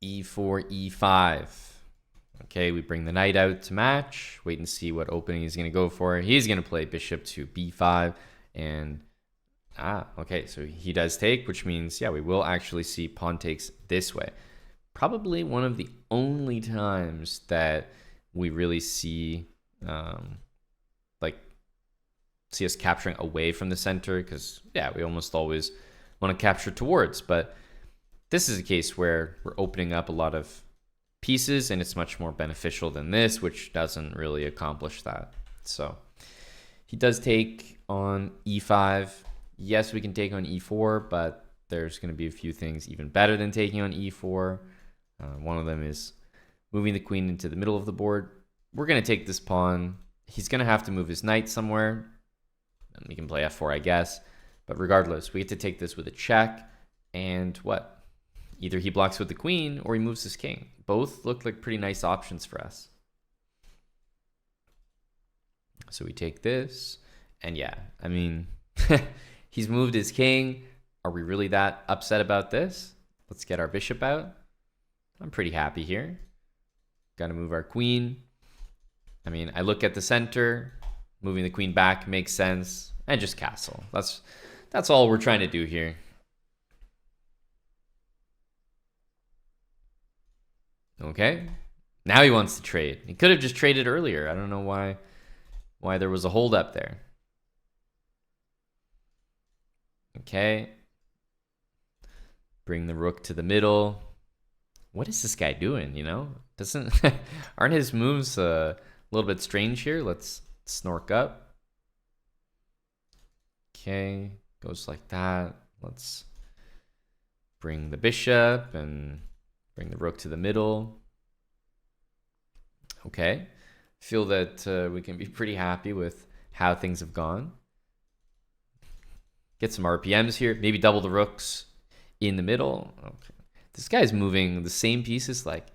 e4, e5. Okay, we bring the knight out to match. Wait and see what opening he's going to go for. He's going to play bishop to b5. And, okay, so he does take, which means, yeah, we will actually see pawn takes this way. Probably one of the only times that we really see, see us capturing away from the center. Because, yeah, we almost always want to capture towards. But this is a case where we're opening up a lot of pieces, and it's much more beneficial than this, which doesn't really accomplish that. So he does take on e5. Yes, we can take on e4, but there's going to be a few things even better than taking on e4. One of them is moving the queen into the middle of the board. We're going to take this pawn. He's going to have to move his knight somewhere. And we can play f4, I guess. But regardless, we get to take this with a check. And what? Either he blocks with the queen or he moves his king. Both look like pretty nice options for us. So we take this. And yeah, I mean, he's moved his king. Are we really that upset about this? Let's get our bishop out. I'm pretty happy here. Got to move our queen. I mean, I look at the center. Moving the queen back makes sense. And just castle. That's all we're trying to do here. Okay, now he wants to trade. He could have just traded earlier. I don't know why there was a hold up there. Okay, bring the rook to the middle. What is this guy doing? You know, aren't his moves a little bit strange here? Let's snork up. Okay, goes like that. Let's bring the bishop and bring the rook to the middle. Okay. Feel that we can be pretty happy with how things have gone. Get some RPMs here. Maybe double the rooks in the middle. Okay. This guy's moving the same pieces like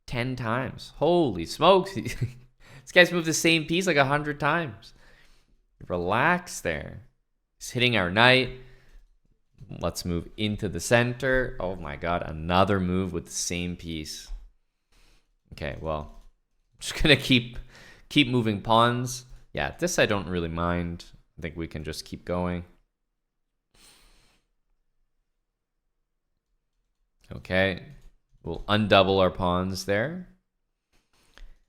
10 times. Holy smokes. This guy's moved the same piece like 100 times. Relax there. He's hitting our knight. Let's move into the center. Oh my god, another move with the same piece. Okay, well, I'm just gonna keep moving pawns. Yeah, this I don't really mind. I think we can just keep going. Okay, we'll undouble our pawns there.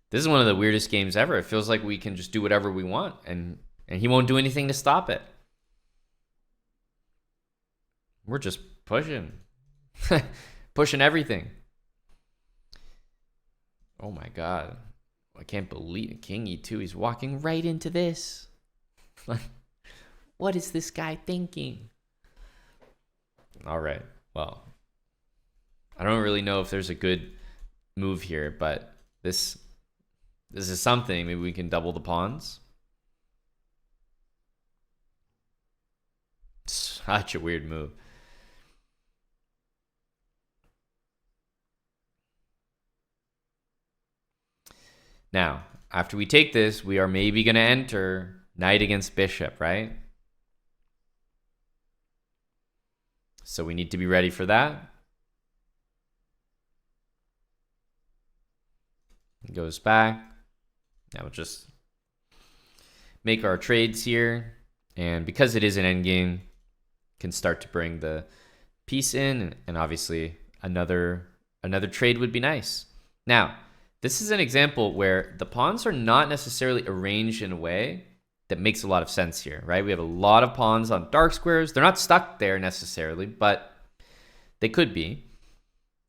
This is one of the weirdest games ever. It feels like we can just do whatever we want, and he won't do anything to stop it. We're just pushing. Pushing everything. Oh my god. I can't believe King E2. He's walking right into this. What is this guy thinking? All right. Well, I don't really know if there's a good move here, but this is something. Maybe we can double the pawns. Such a weird move. Now, after we take this, we are maybe going to enter knight against bishop, right? So we need to be ready for that. It goes back. Now we'll just make our trades here. And because it is an endgame, can start to bring the piece in. And obviously, another trade would be nice. Now, this is an example where the pawns are not necessarily arranged in a way that makes a lot of sense here, right? We have a lot of pawns on dark squares. They're not stuck there necessarily, but they could be.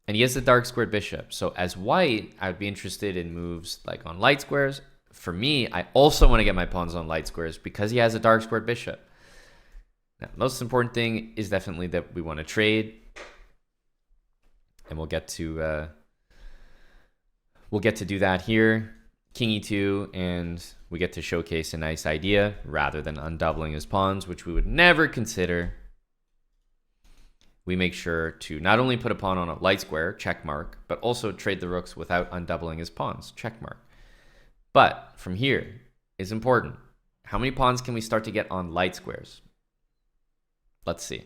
And he has the dark squared bishop. So as white, I would be interested in moves like on light squares. For me, I also want to get my pawns on light squares because he has a dark squared bishop. Now, most important thing is definitely that we want to trade. And we'll get to do that here. King E2, and we get to showcase a nice idea rather than undoubling his pawns, which we would never consider. We make sure to not only put a pawn on a light square, check mark, but also trade the rooks without undoubling his pawns, check mark. But from here is important. How many pawns can we start to get on light squares? Let's see.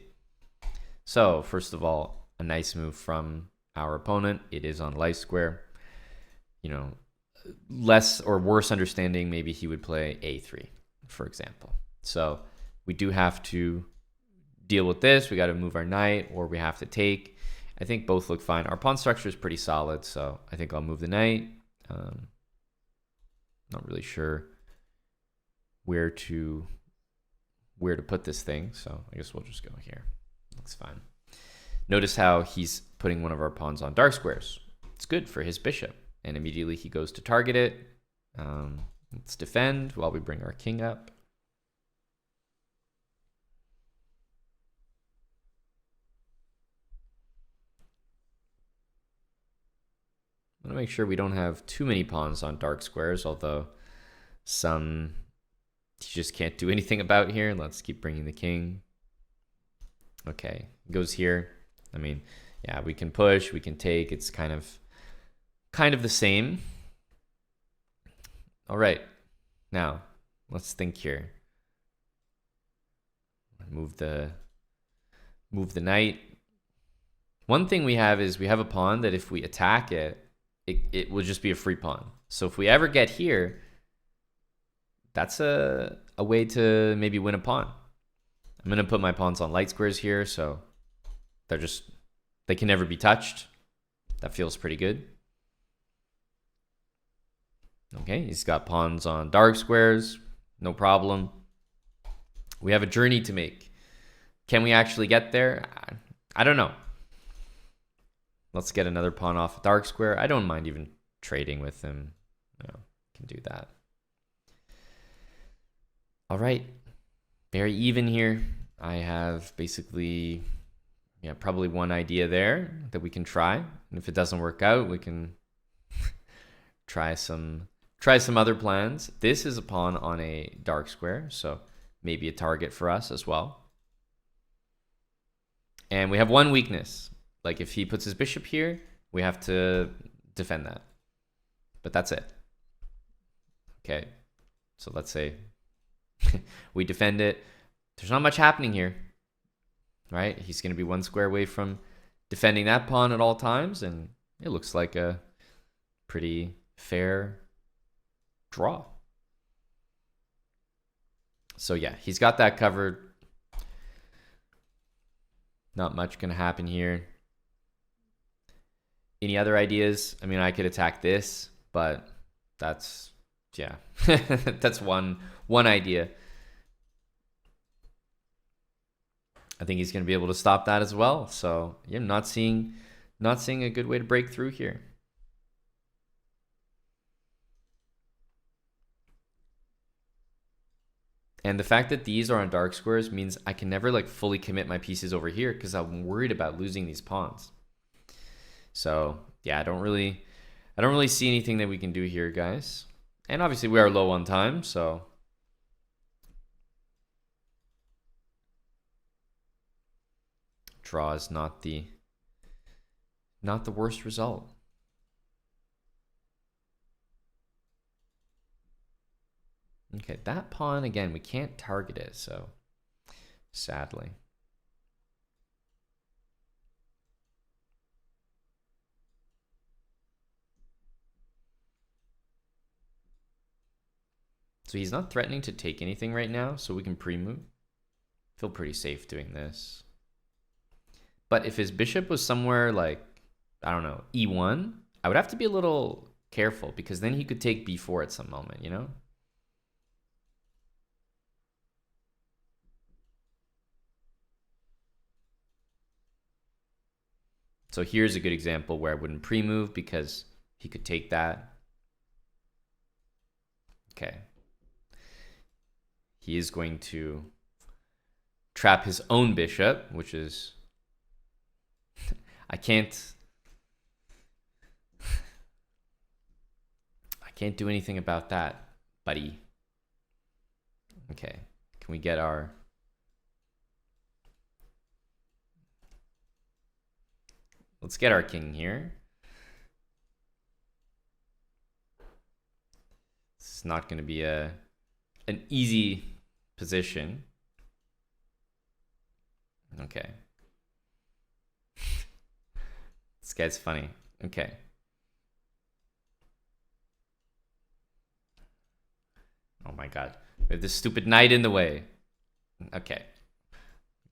So first of all, a nice move from our opponent. It is on life square. You know, less or worse understanding, maybe he would play a3, for example. So we do have to deal with this. We got to move our knight, or we have to take. I think both look fine. Our pawn structure is pretty solid, so I think I'll move the knight. Not really sure where to put this thing, so I guess we'll just go here. Looks fine. Notice how he's putting one of our pawns on dark squares. It's good for his bishop, and immediately he goes to target it. Let's defend while we bring our king up. I want to make sure we don't have too many pawns on dark squares, although some you just can't do anything about here. Let's keep bringing the king. Okay, goes here. I mean, yeah, we can push, we can take. It's kind of the same. All right, now let's think here. Move the knight. One thing we have is we have a pawn that if we attack it, it will just be a free pawn. So if we ever get here, that's a way to maybe win a pawn. I'm going to put my pawns on light squares here, so they can never be touched. That feels pretty good. Okay, he's got pawns on dark squares, no problem. We have a journey to make. Can we actually get there? I don't know. Let's get another pawn off a dark square. I don't mind even trading with him. No, can do that. All right, very even here. I have basically, probably one idea there that we can try. And if it doesn't work out, we can try some other plans. This is a pawn on a dark square, so maybe a target for us as well. And we have one weakness. Like if he puts his bishop here, we have to defend that. But that's it. Okay, so let's say we defend it. There's not much happening here, right? He's going to be one square away from defending that pawn at all times, and it looks like a pretty fair draw. So yeah, he's got that covered. Not much going to happen here. Any other ideas? I mean, I could attack this, but that's, yeah, that's one idea. I think he's going to be able to stop that as well. So yeah, not seeing a good way to break through here. And the fact that these are on dark squares means I can never like fully commit my pieces over here because I'm worried about losing these pawns. So yeah, I don't really see anything that we can do here, guys. And obviously we are low on time, so draw is not the worst result. Okay, that pawn again, we can't target it, so sadly. So he's not threatening to take anything right now, so we can pre-move. Feel pretty safe doing this. But if his bishop was somewhere like, I don't know, e1, I would have to be a little careful because then he could take b4 at some moment, you know? So here's a good example where I wouldn't pre-move because he could take that. Okay. He is going to trap his own bishop, which is... I can't do anything about that, buddy. Okay, can we get our... Let's get our king here. This is not going to be an easy position. Okay. This guy's funny. Okay. Oh my god. We have this stupid knight in the way. Okay.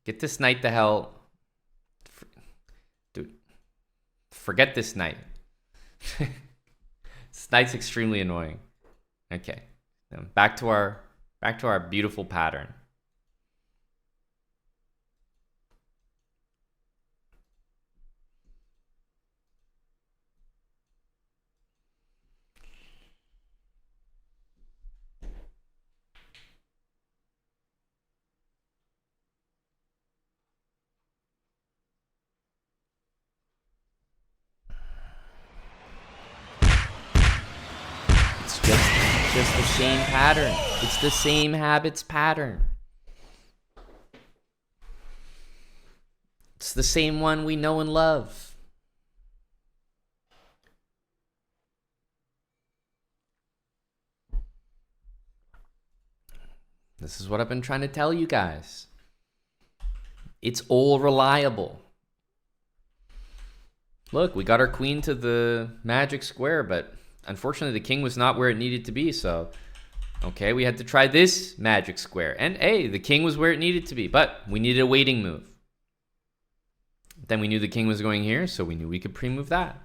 Get this knight the hell. Dude. Forget this knight. This knight's extremely annoying. Okay. Now back to our beautiful pattern. Just the same pattern. It's the same habits pattern. It's the same one we know and love. This is what I've been trying to tell you guys. It's all reliable. Look, we got our queen to the magic square, but unfortunately the king was not where it needed to be, so okay, we had to try this magic square. And hey, the king was where it needed to be, but we needed a waiting move. Then we knew the king was going here, so we knew we could pre-move that.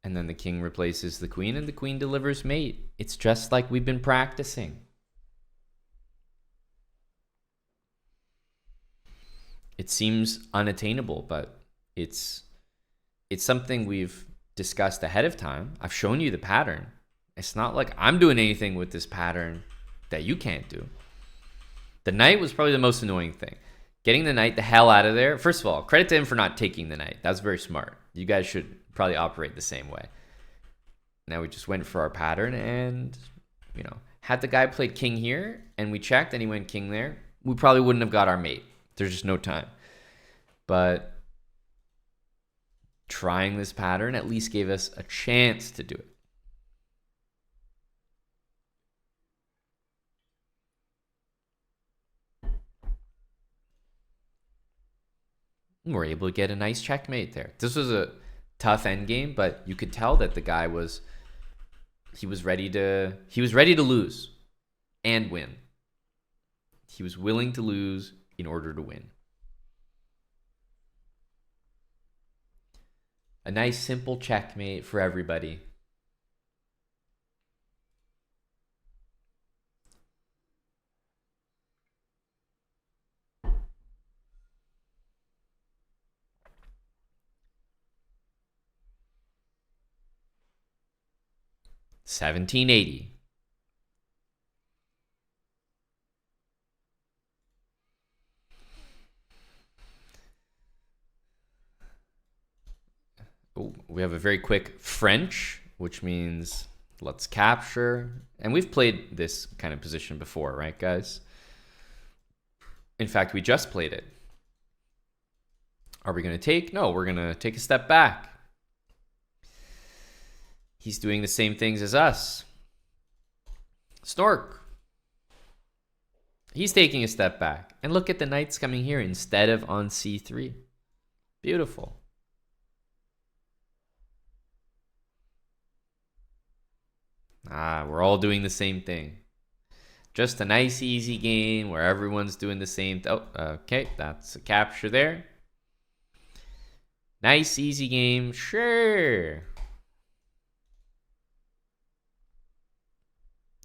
And then the king replaces the queen, and the queen delivers mate. It's just like we've been practicing. It seems unattainable, but it's something we've discussed ahead of time. I've shown you the pattern. It's not like I'm doing anything with this pattern that you can't do. The knight was probably the most annoying thing. Getting the knight the hell out of there. First of all, credit to him for not taking the knight. That's very smart. You guys should probably operate the same way. Now we just went for our pattern and, you know, had the guy played king here and we checked and he went king there, we probably wouldn't have got our mate. There's just no time. But trying this pattern at least gave us a chance to do it. And we're able to get a nice checkmate there. This was a tough endgame, but you could tell that the guy was ready to lose and win. He was willing to lose in order to win. A nice simple checkmate for everybody. $17.80. Oh, we have a very quick French, which means let's capture. And we've played this kind of position before, right, guys? In fact, we just played it. Are we going to take? No, we're going to take a step back. He's doing the same things as us. Stork. He's taking a step back. And look at the knights coming here instead of on c3. Beautiful. We're all doing the same thing. Just a nice, easy game where everyone's doing the same. Okay, that's a capture there. Nice, easy game. Sure.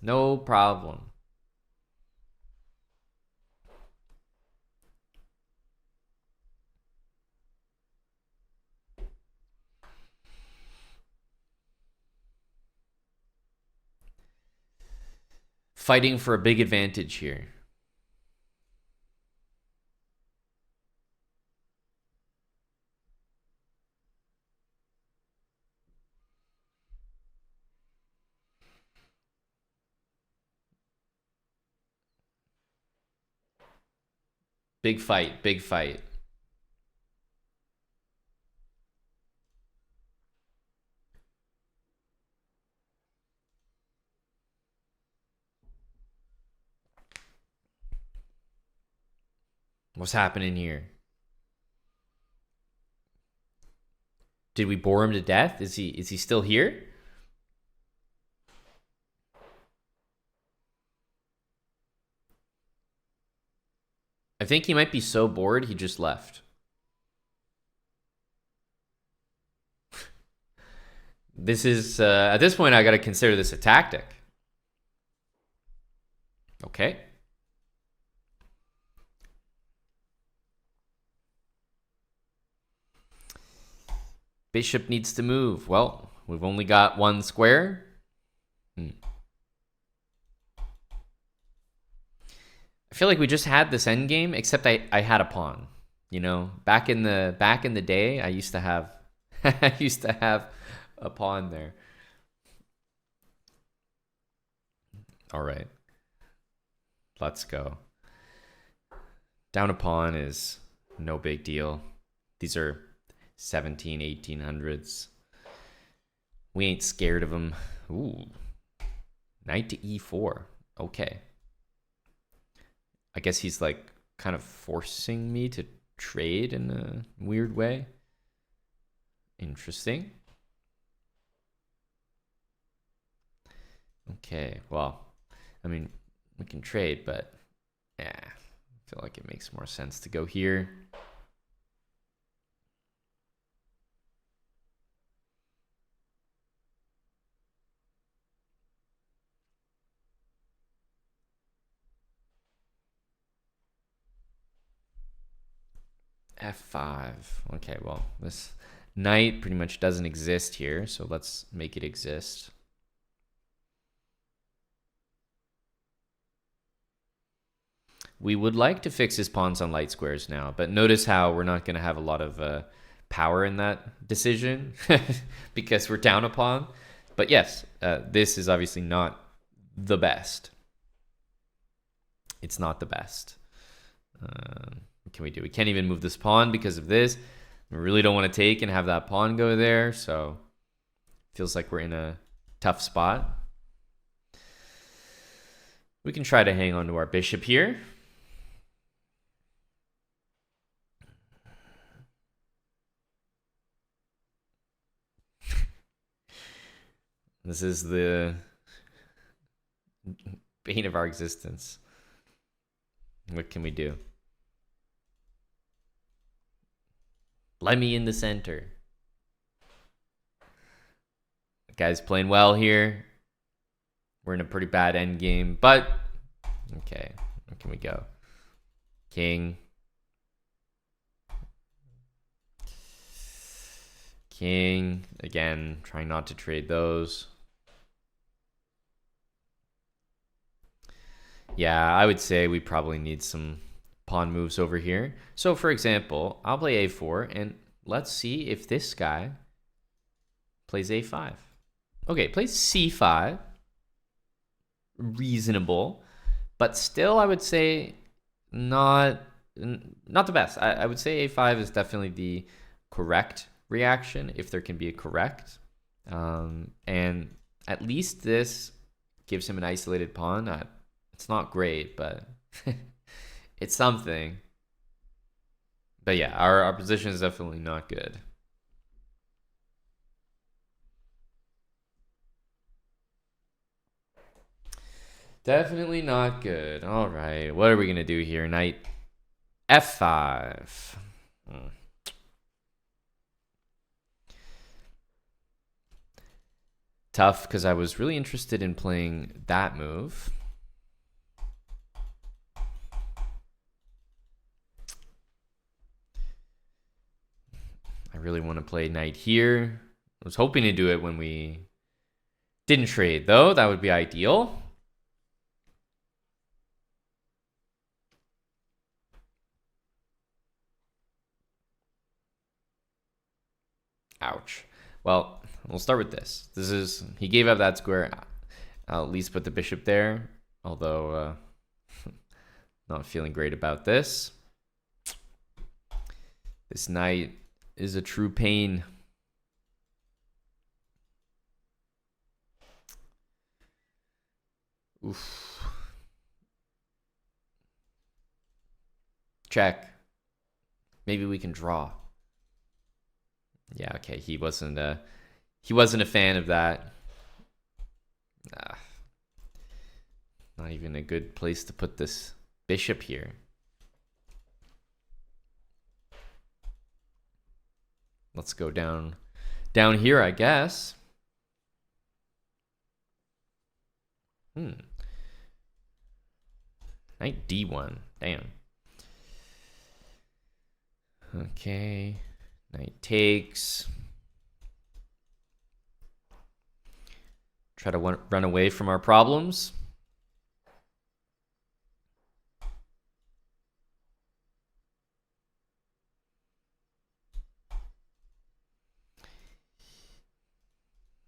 No problem. Fighting for a big advantage here. Big fight, big fight. What's happening here? Did we bore him to death? Is he still here? I think he might be so bored he just left. This is, at this point, I got to consider this a tactic. Okay. Bishop needs to move. Well, we've only got one square. I feel like we just had this endgame, except I had a pawn. You know, back in the day, I used to have I used to have a pawn there. All right. Let's go. Down a pawn is no big deal. These are 1800s. We ain't scared of them. Ooh. Knight to e4. Okay. I guess he's like kind of forcing me to trade in a weird way. Interesting. Okay, well, I mean, we can trade, but yeah, I feel like it makes more sense to go here. F5. Okay, well, this knight pretty much doesn't exist here, so let's make it exist. We would like to fix his pawns on light squares now, but notice how we're not going to have a lot of power in that decision because we're down a pawn. But yes, this is obviously not the best. It's not the best. What can we do? We can't even move this pawn because of this. We really don't want to take and have that pawn go there, so feels like we're in a tough spot. We can try to hang on to our bishop here. This is the bane of our existence. What can we do? Let me in the center. The guy's playing well here. We're in a pretty bad end game, but okay. Where can we go? King. King. Again, trying not to trade those. Yeah, I would say we probably need some pawn moves over here. So, for example, I'll play a4, and let's see if this guy plays a5. Okay, plays c5. Reasonable, but still, I would say not the best. I would say a5 is definitely the correct reaction, if there can be a correct. And at least this gives him an isolated pawn. It's not great, but it's something. But yeah, our position is definitely not good. Definitely not good. All right, what are we going to do here? Knight f5. Tough, because I was really interested in playing that move. I really want to play knight here. I was hoping to do it when we didn't trade, though. That would be ideal. Ouch. Well, we'll start with this. He gave up that square. I'll at least put the bishop there, although not feeling great about this. This knight is a true pain. Oof. Check. Maybe we can draw. Yeah, okay. He wasn't a fan of that. Ah, not even a good place to put this bishop here. Let's go down here, I guess. Knight D1. Damn. Okay. Knight takes. Try to run away from our problems.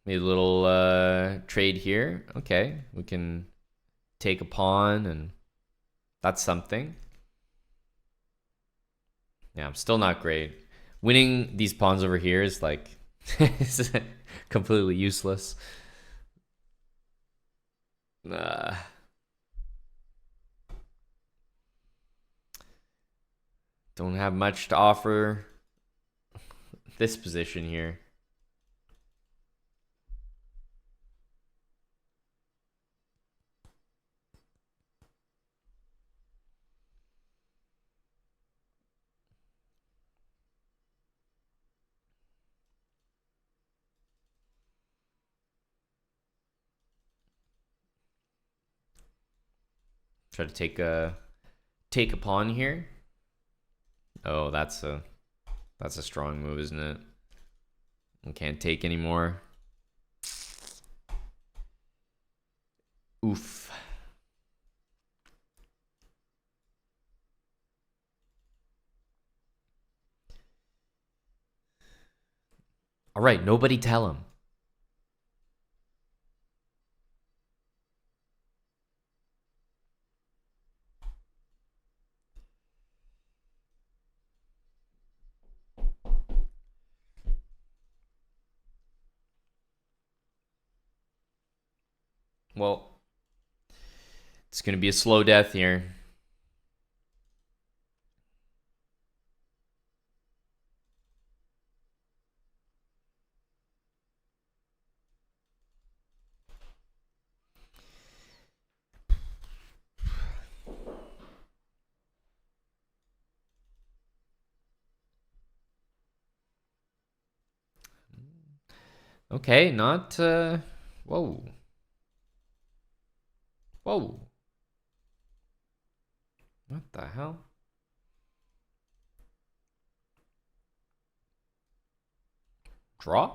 Made a little trade here. Okay, we can take a pawn, and that's something. Yeah, I'm still not great. Winning these pawns over here is like it's completely useless. Don't have much to offer this position here. Try to take a pawn here. Oh, that's a strong move, isn't it? I can't take anymore. Oof. All right, nobody tell him. Well, it's going to be a slow death here. Okay, not whoa. Whoa. What the hell? Draw?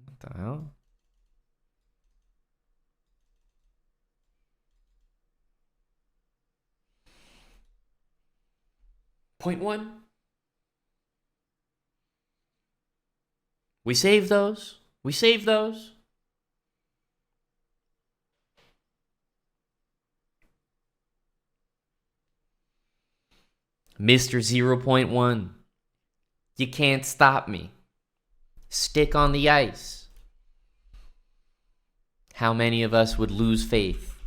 What the hell? Point one. We save those. We save those. Mr. 0.1. You can't stop me. Stick on the ice. How many of us would lose faith?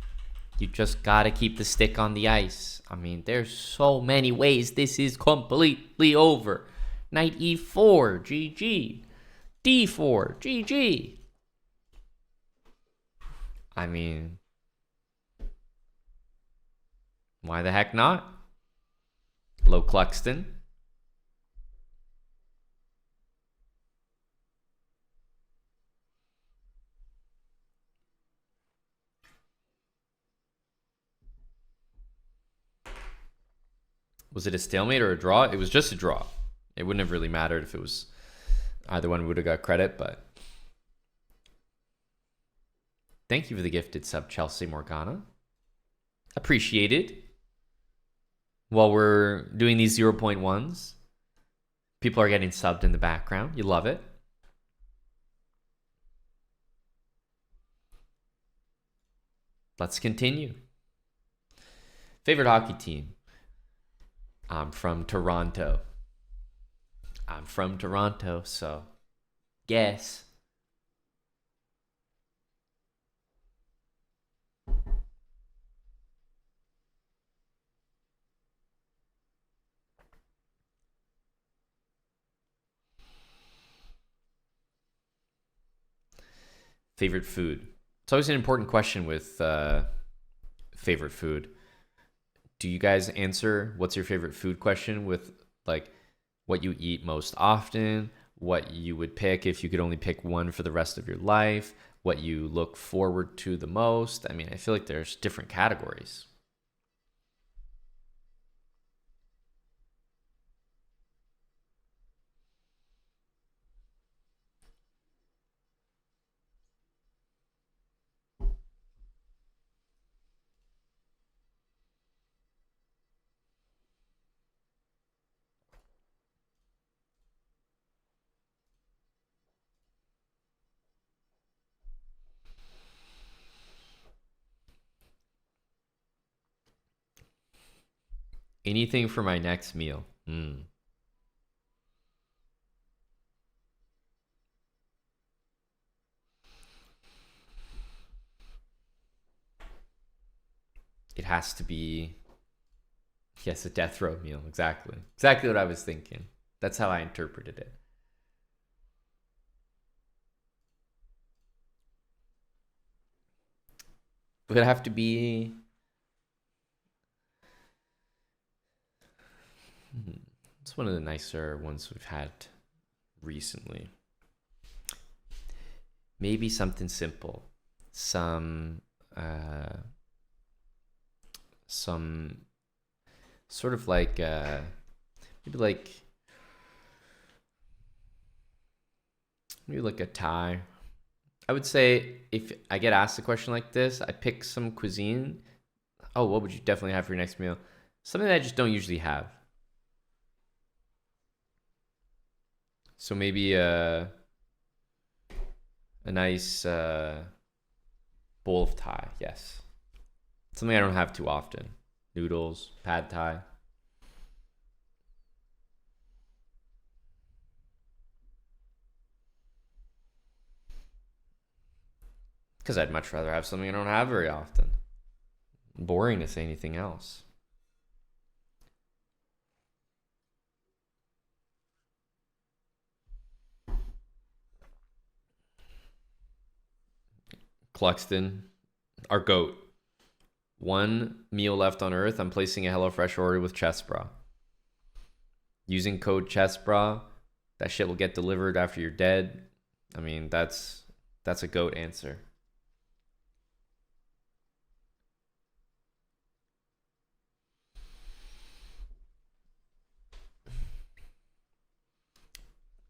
You just gotta keep the stick on the ice. I mean, there's so many ways this is completely over. Knight e4, GG. d4, GG. I mean, why the heck not? Low Cluxton. Was it a stalemate or a draw? It was just a draw. It wouldn't have really mattered if it was either one would have got credit, but thank you for the gifted sub, Chelsea Morgana. Appreciated. While we're doing these 0.1s, people are getting subbed in the background. You love it. Let's continue. Favorite hockey team? I'm from Toronto. I'm from Toronto, so guess. Favorite food. It's always an important question with favorite food. Do you guys answer what's your favorite food question with like what you eat most often, what you would pick if you could only pick one for the rest of your life, what you look forward to the most? I mean, I feel like there's different categories. Anything for my next meal. It has to be, yes, a death row meal. Exactly. Exactly what I was thinking. That's how I interpreted it. It would have to be. It's one of the nicer ones we've had recently. Maybe something simple. Some sort of like maybe like a Thai. I would say if I get asked a question like this, I pick some cuisine. Oh, what would you definitely have for your next meal? Something that I just don't usually have. So maybe a nice bowl of Thai. Yes, something I don't have too often. Noodles, pad Thai. Because I'd much rather have something I don't have very often. Boring to say anything else. Cluxton, our goat. One meal left on Earth. I'm placing a HelloFresh order with chessbrah. Using code chessbrah, that shit will get delivered after you're dead. I mean, that's a goat answer.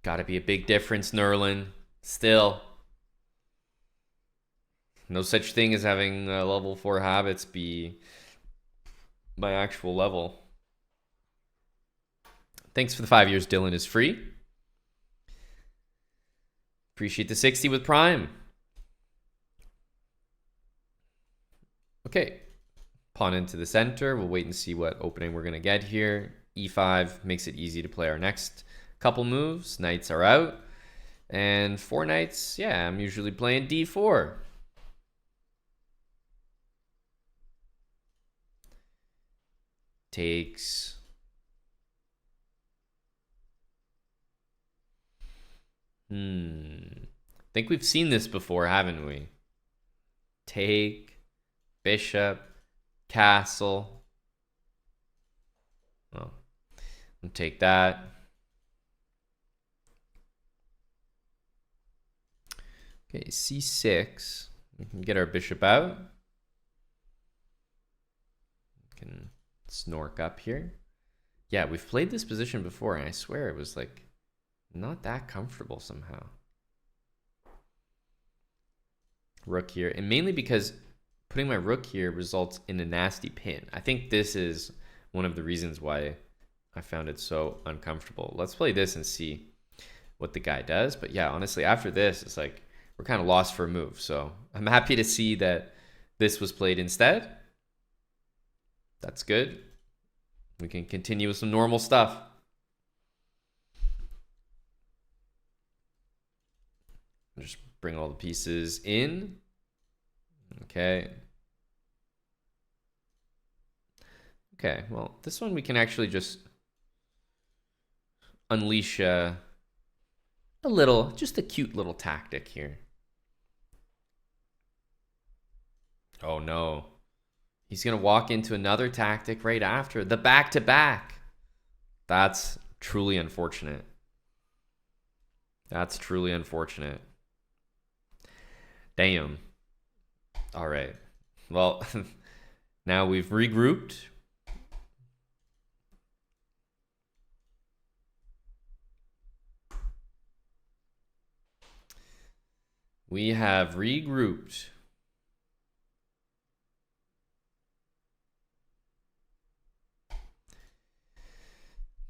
Gotta be a big difference, Nerlin. Still. No such thing as having level 4 habits be my actual level. Thanks for the 5 years, Dylan is free. Appreciate the 60 with Prime. Okay. Pawn into the center. We'll wait and see what opening we're going to get here. E5 makes it easy to play our next couple moves. Knights are out. And 4 knights, yeah, I'm usually playing D4. Takes. Think we've seen this before, haven't we? Take, bishop, castle. Oh, I'll take that. Okay, c6. We can get our bishop out. We can snork up here. Yeah, we've played this position before, and I swear it was like not that comfortable somehow. Rook here, and mainly because putting my rook here results in a nasty pin. I think this is one of the reasons why I found it so uncomfortable. Let's play this and see what the guy does. But yeah, honestly, after this, it's like we're kind of lost for a move. So I'm happy to see that this was played instead. That's good. We can continue with some normal stuff. Just bring all the pieces in. Okay. Okay, well, this one we can actually just unleash just a cute little tactic here. Oh no. He's going to walk into another tactic right after. The back-to-back. That's truly unfortunate. That's truly unfortunate. Damn. All right. Well, now we've regrouped. We have regrouped.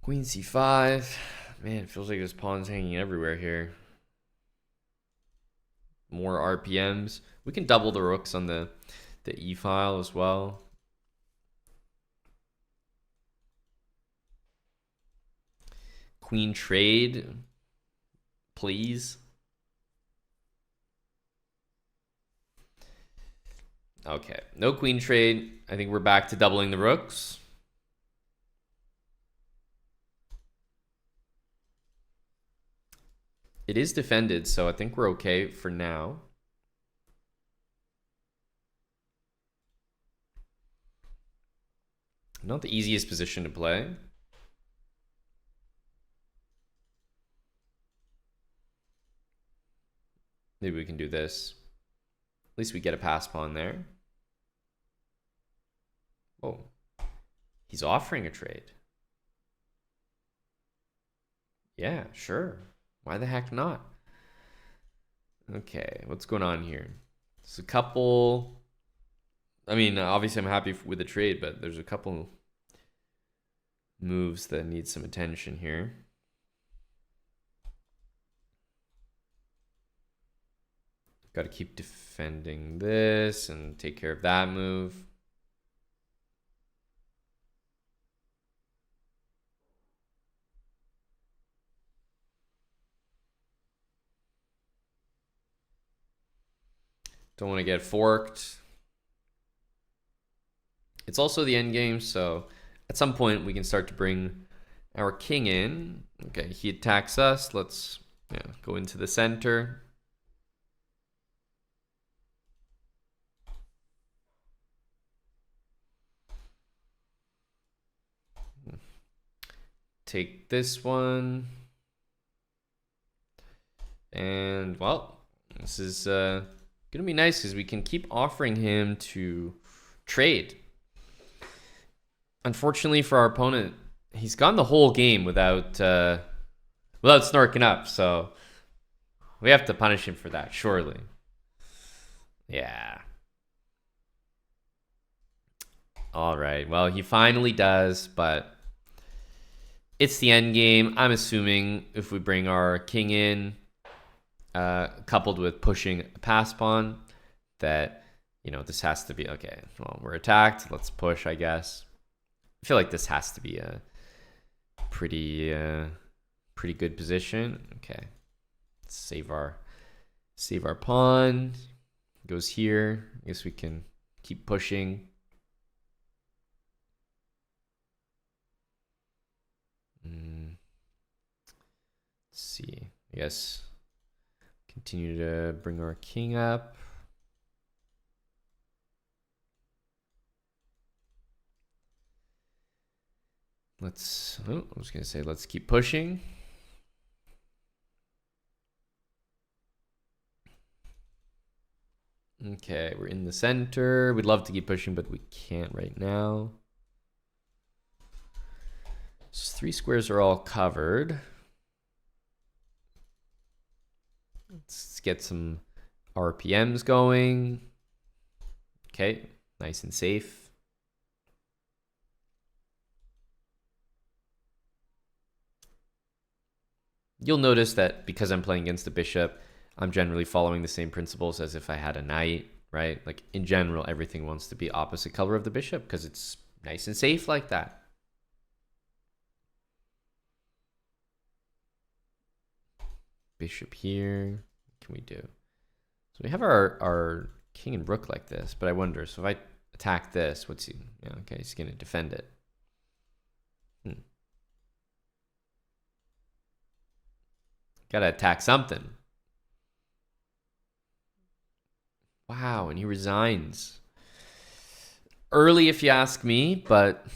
Queen c5. Man, it feels like there's pawns hanging everywhere here. More RPMs. We can double the rooks on the E file as well. Queen trade, please. Okay, no queen trade. I think we're back to doubling the rooks. It is defended, so I think we're okay for now. Not the easiest position to play. Maybe we can do this. At least we get a pass pawn there. Oh, he's offering a trade. Yeah, sure. Why the heck not? Okay, what's going on here? There's a couple. I mean, obviously I'm happy with the trade, but there's a couple moves that need some attention here. Got to keep defending this and take care of that move. Don't want to get forked. It's also the end game, so at some point we can start to bring our king in. Okay, he attacks us. Let's go into the center. Take this one. And, well, this is going to be nice because we can keep offering him to trade. Unfortunately for our opponent, he's gone the whole game without snorking up, so we have to punish him for that, surely. Yeah. All right. Well, he finally does, but it's the end game. I'm assuming if we bring our king in, coupled with pushing a pass pawn, that, this has to be, okay, well, we're attacked. Let's push, I guess. I feel like this has to be a pretty good position. Okay. Let's save our pawn. Goes here. I guess we can keep pushing. Let's see. I guess continue to bring our king up. I was going to say, let's keep pushing. Okay, we're in the center. We'd love to keep pushing, but we can't right now. So 3 squares are all covered. Let's get some RPMs going. Okay, nice and safe. You'll notice that because I'm playing against the bishop, I'm generally following the same principles as if I had a knight, right? Like in general, everything wants to be opposite color of the bishop because it's nice and safe like that. Bishop here. What can we do? So we have our king and rook like this, but I wonder, so if I attack this, what's he? Yeah, okay, he's going to defend it. Gotta attack something. Wow, and he resigns. Early, if you ask me, but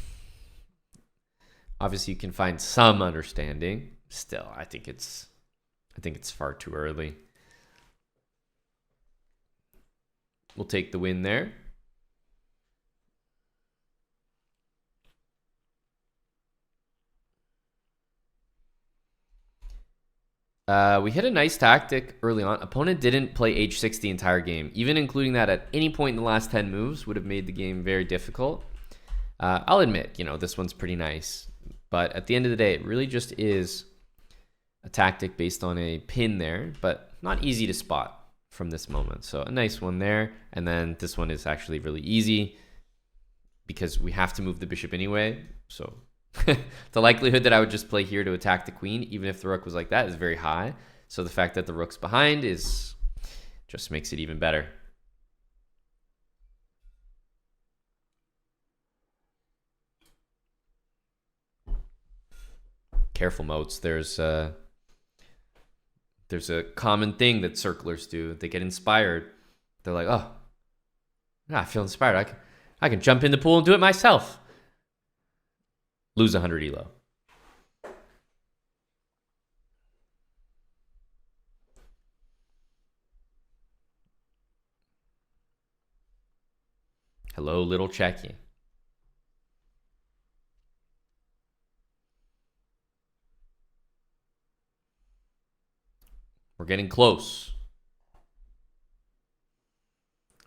obviously you can find some understanding. Still, I think it's far too early. We'll take the win there. We hit a nice tactic early on. Opponent didn't play h6 the entire game. Even including that at any point in the last 10 moves would have made the game very difficult. I'll admit, this one's pretty nice. But at the end of the day, it really just is a tactic based on a pin there, but not easy to spot from this moment. So a nice one there. And then this one is actually really easy because we have to move the bishop anyway. So the likelihood that I would just play here to attack the queen, even if the rook was like that, is very high. So the fact that the rook's behind just makes it even better. Careful, Moats. There's a common thing that circlers do. They get inspired. They're like, oh, I feel inspired. I can jump in the pool and do it myself. Lose 100 elo. Hello, little Checky. We're getting close.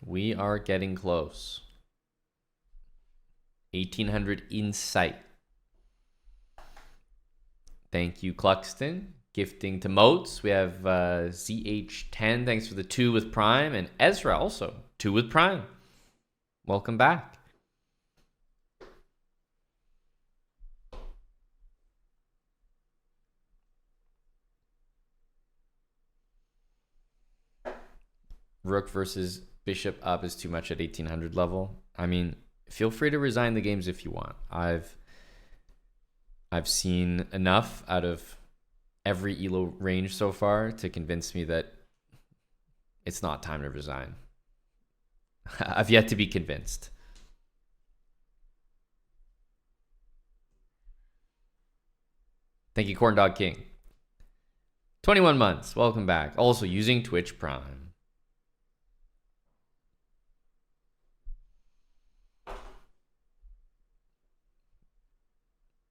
We are getting close. 1800 in sight. Thank you, Cluxton. Gifting to Moats. We have ZH10. Thanks for the 2 with Prime. And Ezra also. 2 with Prime. Welcome back. Rook versus Bishop up is too much at 1800 level. I mean, feel free to resign the games if you want. I've seen enough out of every elo range so far to convince me that it's not time to resign. I've yet to be convinced. Thank you, Corndog King. 21 months. Welcome back. Also using Twitch Prime.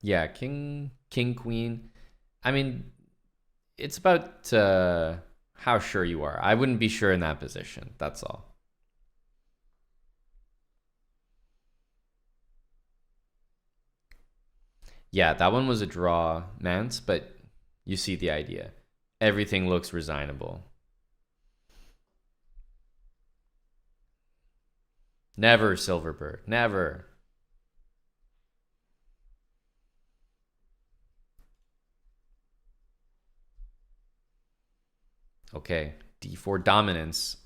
Yeah, king, queen. I mean, it's about how sure you are. I wouldn't be sure in that position. That's all. Yeah, that one was a draw, Mance, but you see the idea. Everything looks resignable. Never, Silverbird. Never. Okay, d4 dominance.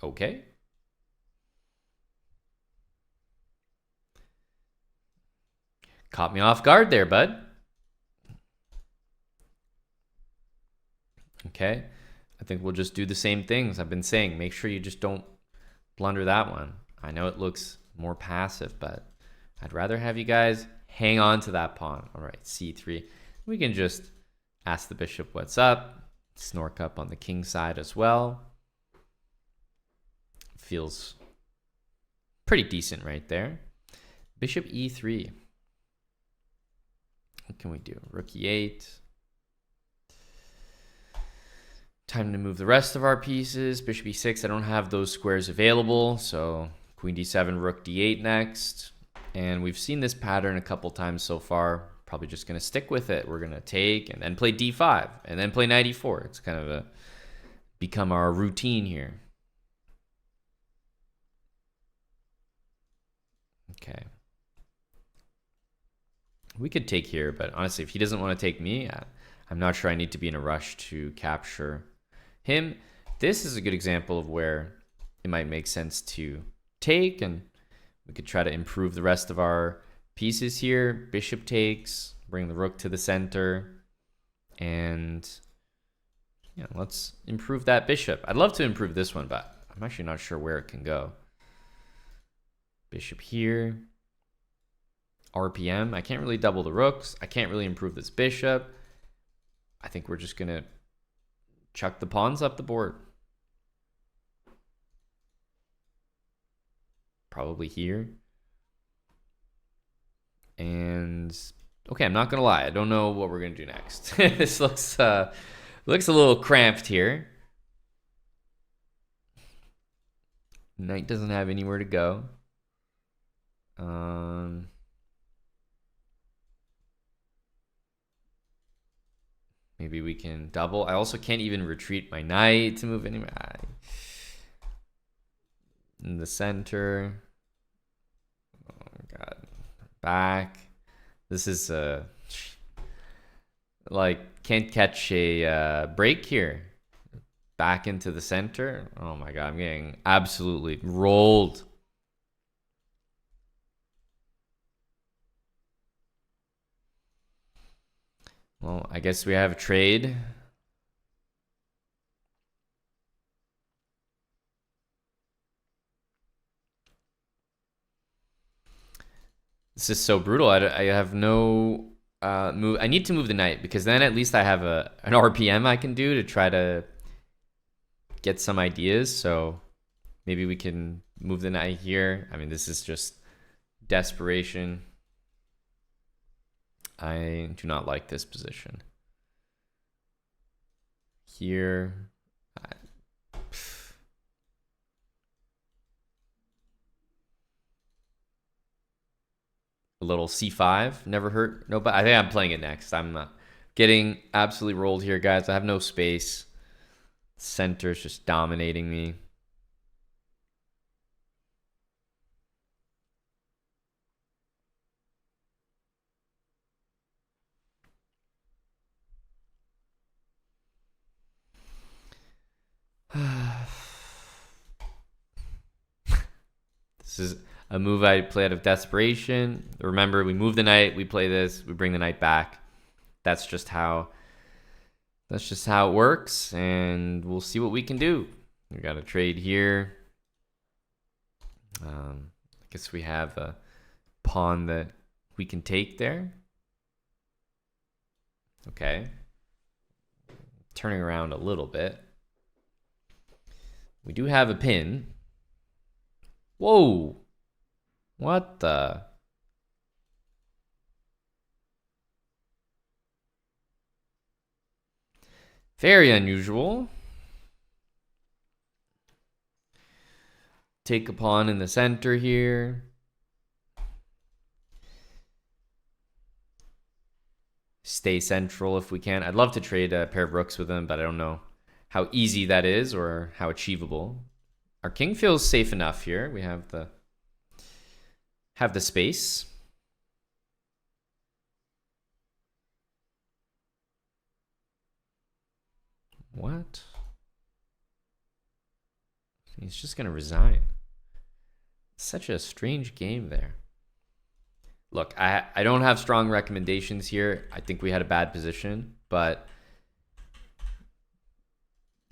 Okay. Caught me off guard there, bud. Okay. I think we'll just do the same things I've been saying. Make sure you just don't blunder that one. I know it looks more passive, but I'd rather have you guys hang on to that pawn. All right, c3. We can just ask the bishop what's up. Snork up on the king side as well. Feels pretty decent right there. Bishop e3. What can we do? Rook e8. Time to move the rest of our pieces. Bishop e6. I don't have those squares available, so queen d7, rook d8 next. And we've seen this pattern a couple times so far. Probably just going to stick with it. We're going to take and then play d5 and then play knight e4. It's kind of become our routine here. Okay. We could take here, but honestly, if he doesn't want to take me, I'm not sure I need to be in a rush to capture him. This is a good example of where it might make sense to take, and we could try to improve the rest of our pieces here. Bishop takes, bring the rook to the center, and Yeah, let's improve that bishop. I'd love to improve this one, but I'm actually not sure where it can go. Bishop here. RPM. I can't really double the rooks. I can't really improve this bishop. I think we're just going to chuck the pawns up the board. Probably here. And okay, I'm not going to lie. I don't know what we're going to do next. This looks a little cramped here. Knight doesn't have anywhere to go. Maybe we can double. I also can't even retreat my knight to move anywhere. In the center. Oh god. Back. This is like can't catch a break here. Back into the center. Oh my god, I'm getting absolutely rolled. Well, I guess we have a trade. This is so brutal. I have no move. I need to move the knight because then at least I have an RPM I can do to try to get some ideas. So maybe we can move the knight here. I mean, this is just desperation. I do not like this position. Here. A little c5 never hurt. No, but I think I'm playing it next. I'm getting absolutely rolled here, guys. I have no space. Center's just dominating me. This is a move I play out of desperation. Remember, we move the knight, we play this, we bring the knight back. That's just how it works, and we'll see what we can do. We got a trade here. I guess we have a pawn that we can take there. Okay. Turning around a little bit. We do have a pin. Whoa! What the? Very unusual. Take a pawn in the center here. Stay central if we can. I'd love to trade a pair of rooks with him, but I don't know how easy that is or how achievable. Our king feels safe enough here. We have the space. What? He's just going to resign. Such a strange game there. Look, I don't have strong recommendations here. I think we had a bad position, but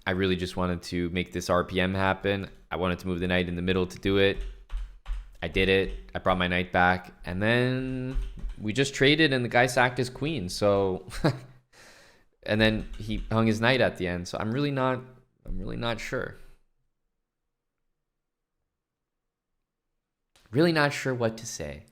I really just wanted to make this RPM happen. I wanted to move the knight in the middle to do it. I did it. I brought my knight back, and then we just traded, and the guy sacked his queen. So, and then he hung his knight at the end. So I'm really not sure. Really not sure what to say.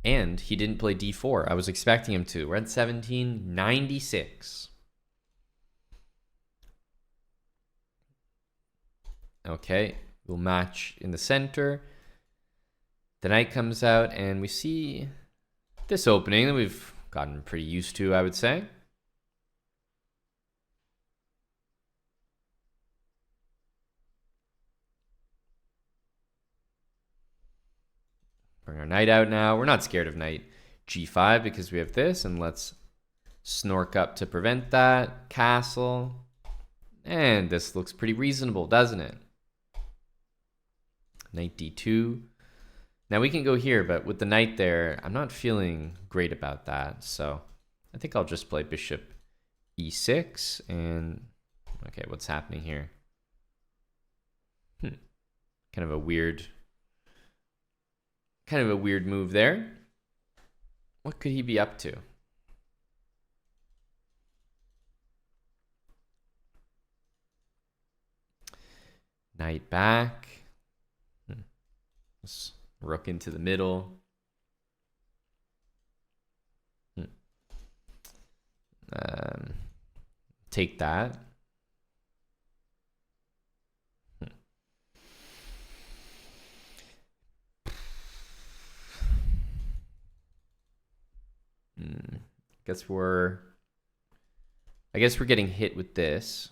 And he didn't play d4. I was expecting him to. We're at 1796. Okay, we'll match in the center. The knight comes out, and we see this opening that we've gotten pretty used to, I would say. Bring our knight out now. We're not scared of knight g5 because we have this, and let's snork up to prevent that. Castle. And this looks pretty reasonable, doesn't it? Knight d2. Now we can go here, but with the knight there, I'm not feeling great about that. So I think I'll just play bishop e6 and okay, what's happening here? Kind of a weird move there. What could he be up to? Knight back. Rook into the middle. Take that. I guess we're getting hit with this.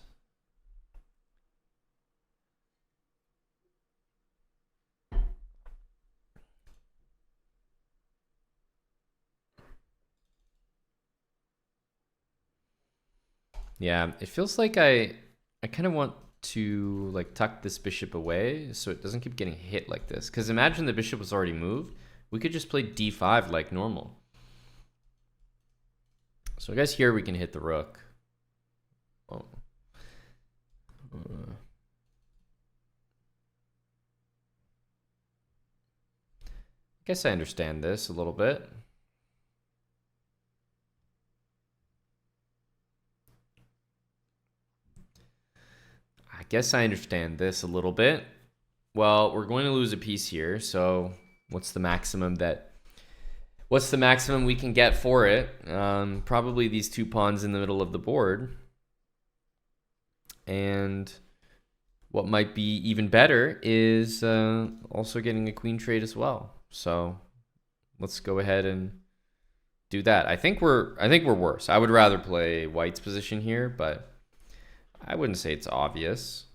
Yeah, it feels like I kind of want to like tuck this bishop away so it doesn't keep getting hit like this. Because imagine the bishop was already moved. We could just play d5 like normal. So I guess here we can hit the rook. Oh. I guess I understand this a little bit. Well, we're going to lose a piece here, so what's the maximum we can get for it? Probably these two pawns in the middle of the board. And what might be even better is also getting a queen trade as well. So let's go ahead and do that. I think we're worse. I would rather play white's position here, but I wouldn't say it's obvious.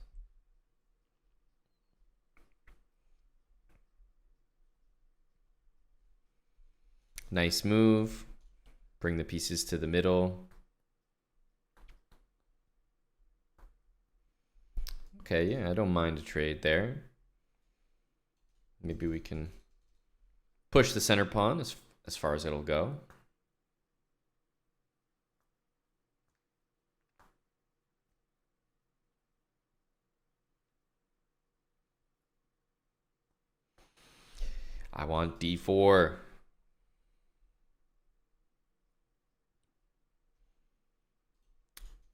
Nice move. Bring the pieces to the middle. Okay, yeah, I don't mind a trade there. Maybe we can push the center pawn as far as it'll go. I want d4.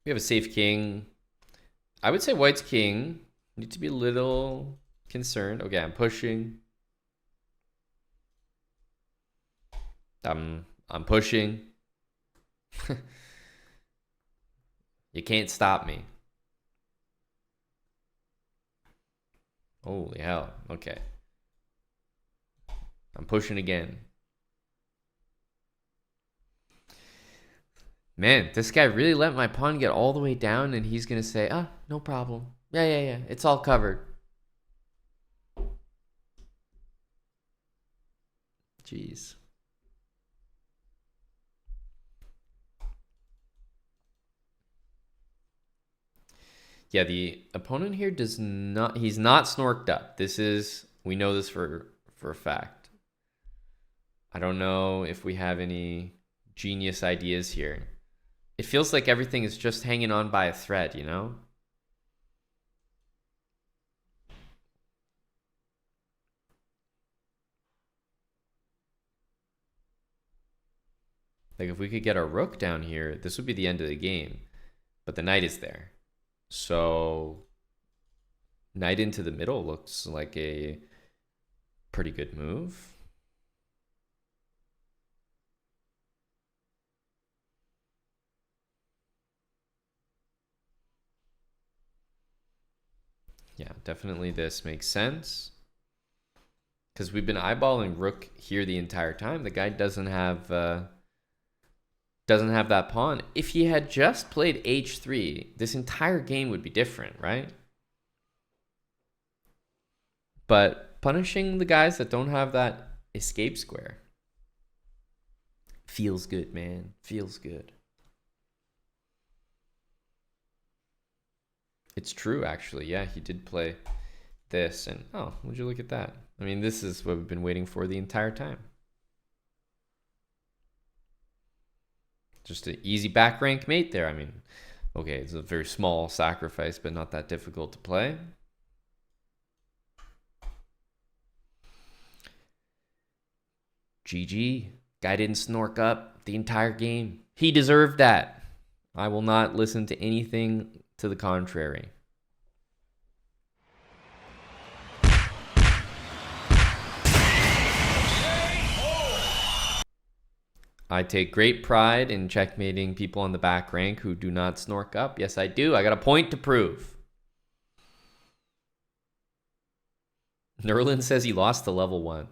We have a safe king. I would say white's king. Need to be a little concerned. Okay, I'm pushing. I'm pushing. You can't stop me. Holy hell. Okay. I'm pushing again. Man, this guy really let my pawn get all the way down and he's going to say, ah, no problem. Yeah. It's all covered. Jeez. Yeah, the opponent here he's not snorked up. We know this for a fact. I don't know if we have any genius ideas here. It feels like everything is just hanging on by a thread, you know? Like if we could get our rook down here, this would be the end of the game. But the knight is there. So knight into the middle looks like a pretty good move. Yeah, definitely this makes sense. Because we've been eyeballing rook here the entire time. The guy doesn't have that pawn. If he had just played h3, this entire game would be different, right? But punishing the guys that don't have that escape square feels good, man. Feels good. It's true, actually. Yeah, he did play this, and oh, would you look at that? I mean, this is what we've been waiting for the entire time. Just an easy back rank mate there. I mean, okay, it's a very small sacrifice, but not that difficult to play. GG. Guy didn't snork up the entire game. He deserved that. I will not listen to anything to the contrary. I take great pride in checkmating people on the back rank who do not snork up. Yes, I do. I got a point to prove. Nerlin says he lost to level 1.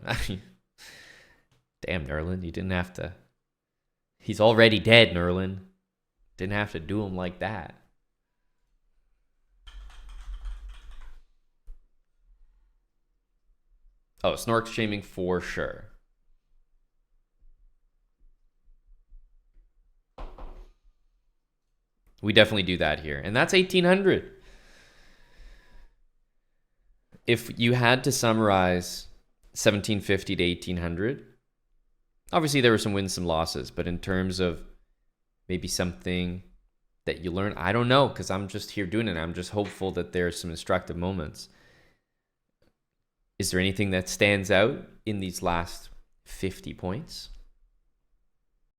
Damn, Nerlin, you didn't have to. He's already dead, Nerlin. Didn't have to do him like that. Oh, snork shaming for sure. We definitely do that here. And that's 1800. If you had to summarize 1750 to 1800, obviously there were some wins, some losses, but in terms of maybe something that you learn, I don't know, because I'm just here doing it. I'm just hopeful that there's some instructive moments. Is there anything that stands out in these last 50 points?